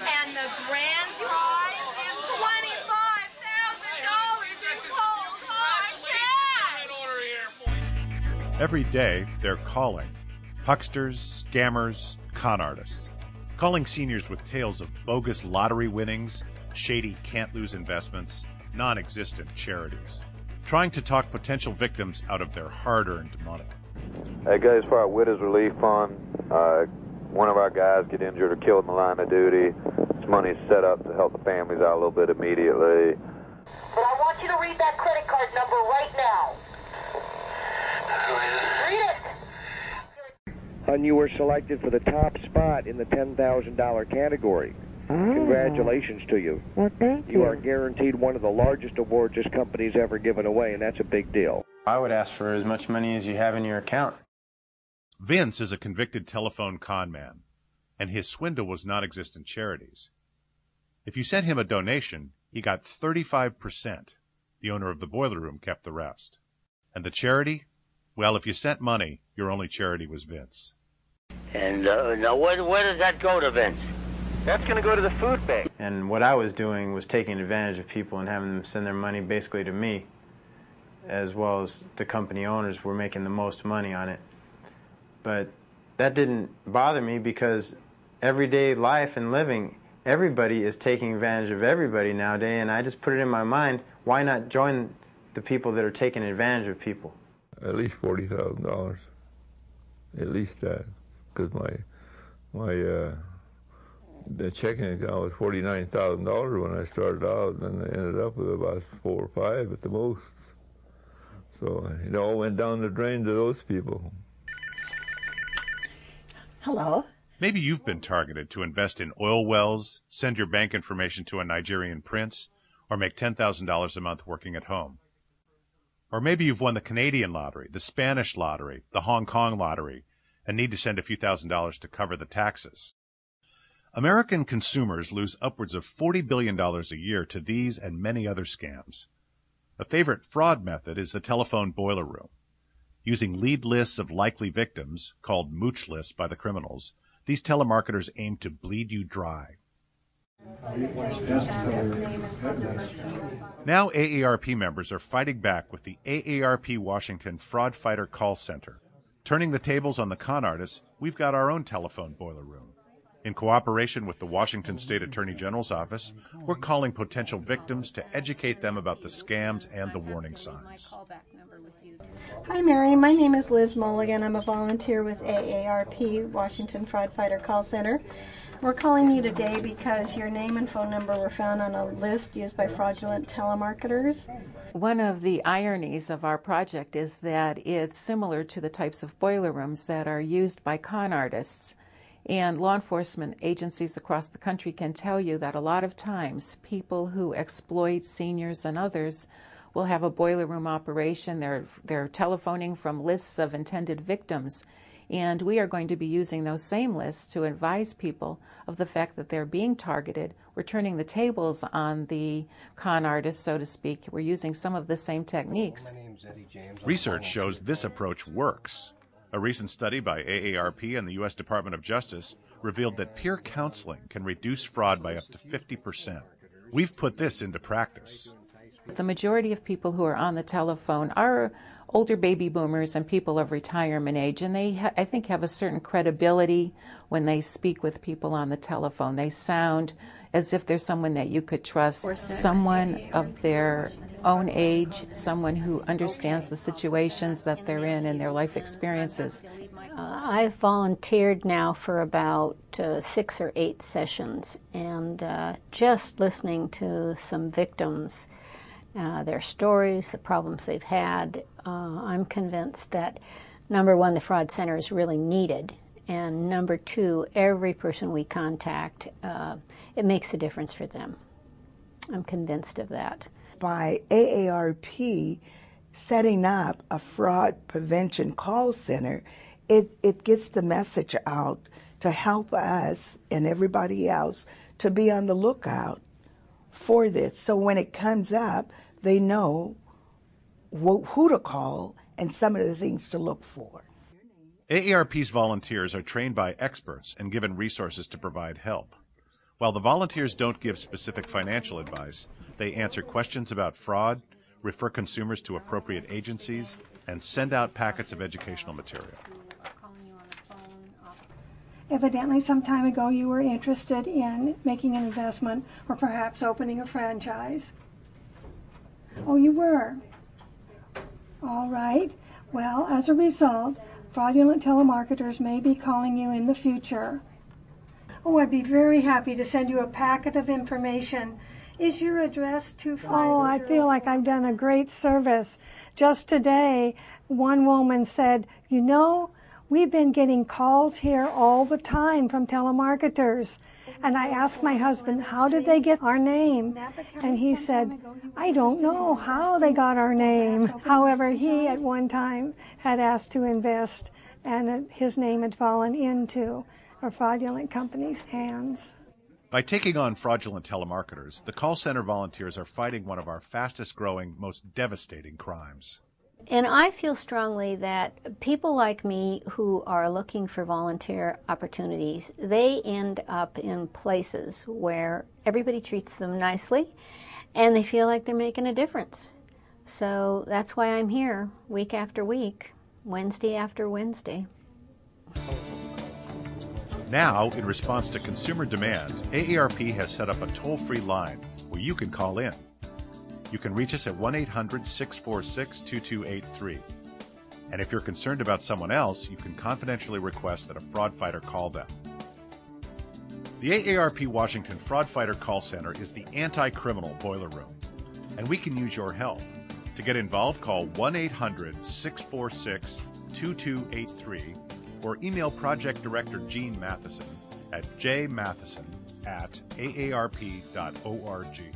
And the grand prize is $25,000 in cold hard cash! Every day, they're calling. Hucksters, scammers, con artists. Calling seniors with tales of bogus lottery winnings, shady can't-lose investments, non-existent charities. Trying to talk potential victims out of their hard-earned money. Hey guys, for our Widows Relief Fund, one of our guys get injured or killed in the line of duty. This money's set up to help the families out a little bit immediately. But I want you to read that credit card number right now. Read it! And you were selected for the top spot in the $10,000 category. Congratulations to you. Well, thank you. You are guaranteed one of the largest awards this company's ever given away, and that's a big deal. I would ask for as much money as you have in your account. Vince is a convicted telephone con man, and his swindle was non-existent charities. If you sent him a donation, he got 35%. The owner of the boiler room kept the rest. And the charity? Well, if you sent money, your only charity was Vince. And now where does that go to, Vince? That's going to go to the food bank. And what I was doing was taking advantage of people and having them send their money basically to me, as well as the company owners were making the most money on it. But that didn't bother me because everyday life and living, everybody is taking advantage of everybody nowadays, and I just put it in my mind, why not join the people that are taking advantage of people? At least $40,000, at least that, because the checking account was $49,000 when I started out, and I ended up with about 4 or 5 at the most. So it all went down the drain to those people. Hello? Maybe you've been targeted to invest in oil wells, send your bank information to a Nigerian prince, or make $10,000 a month working at home. Or maybe you've won the Canadian lottery, the Spanish lottery, the Hong Kong lottery, and need to send a few $1,000s to cover the taxes. American consumers lose upwards of $40 billion a year to these and many other scams. A favorite fraud method is the telephone boiler room. Using lead lists of likely victims, called mooch lists by the criminals, these telemarketers aim to bleed you dry. Now AARP members are fighting back with the AARP Washington Fraud Fighter Call Center. Turning the tables on the con artists, we've got our own telephone boiler room. In cooperation with the Washington State Attorney General's office, we're calling potential victims to educate them about the scams and the warning signs. Hi Mary, my name is Liz Mulligan. I'm a volunteer with AARP, Washington Fraud Fighter Call Center. We're calling you today because your name and phone number were found on a list used by fraudulent telemarketers. One of the ironies of our project is that it's similar to the types of boiler rooms that are used by con artists. And law enforcement agencies across the country can tell you that a lot of times people who exploit seniors and others will have a boiler room operation. They're telephoning from lists of intended victims. And we are going to be using those same lists to advise people of the fact that they're being targeted. We're turning the tables on the con artists, so to speak. We're using some of the same techniques. Research shows this approach works. A recent study by AARP and the U.S. Department of Justice revealed that peer counseling can reduce fraud by up to 50%. We've put this into practice. The majority of people who are on the telephone are older baby boomers and people of retirement age, and they, I think, have a certain credibility when they speak with people on the telephone. They sound as if they're someone that you could trust, someone of their own age, someone who understands the situations that they're in and their life experiences. I've volunteered now for about 6 or 8 sessions, and just listening to some victims, their stories, the problems they've had, I'm convinced that, number one, the fraud center is really needed, and number two, every person we contact, it makes a difference for them. I'm convinced of that. By AARP setting up a fraud prevention call center, it gets the message out to help us and everybody else to be on the lookout for this. So when it comes up, they know who to call and some of the things to look for. AARP's volunteers are trained by experts and given resources to provide help. While the volunteers don't give specific financial advice, they answer questions about fraud, refer consumers to appropriate agencies, and send out packets of educational material. Evidently, some time ago you were interested in making an investment or perhaps opening a franchise. Oh, you were? All right. Well, as a result, fraudulent telemarketers may be calling you in the future. Oh, I'd be very happy to send you a packet of information. Is your address 25? Oh, I feel like I've done a great service. Just today, one woman said, you know, we've been getting calls here all the time from telemarketers. And I asked my husband, how did they get our name? And he said, I don't know how they got our name. However, he at one time had asked to invest, and his name had fallen into a fraudulent company's hands. By taking on fraudulent telemarketers, the call center volunteers are fighting one of our fastest growing, most devastating crimes. And I feel strongly that people like me who are looking for volunteer opportunities, they end up in places where everybody treats them nicely and they feel like they're making a difference. So that's why I'm here week after week, Wednesday after Wednesday. Now, in response to consumer demand, AARP has set up a toll-free line where you can call in. You can reach us at 1-800-646-2283. And if you're concerned about someone else, you can confidentially request that a fraud fighter call them. The AARP Washington Fraud Fighter Call Center is the anti-criminal boiler room, and we can use your help. To get involved, call 1-800-646-2283 or email Project Director Gene Matheson at jmatheson@aarp.org.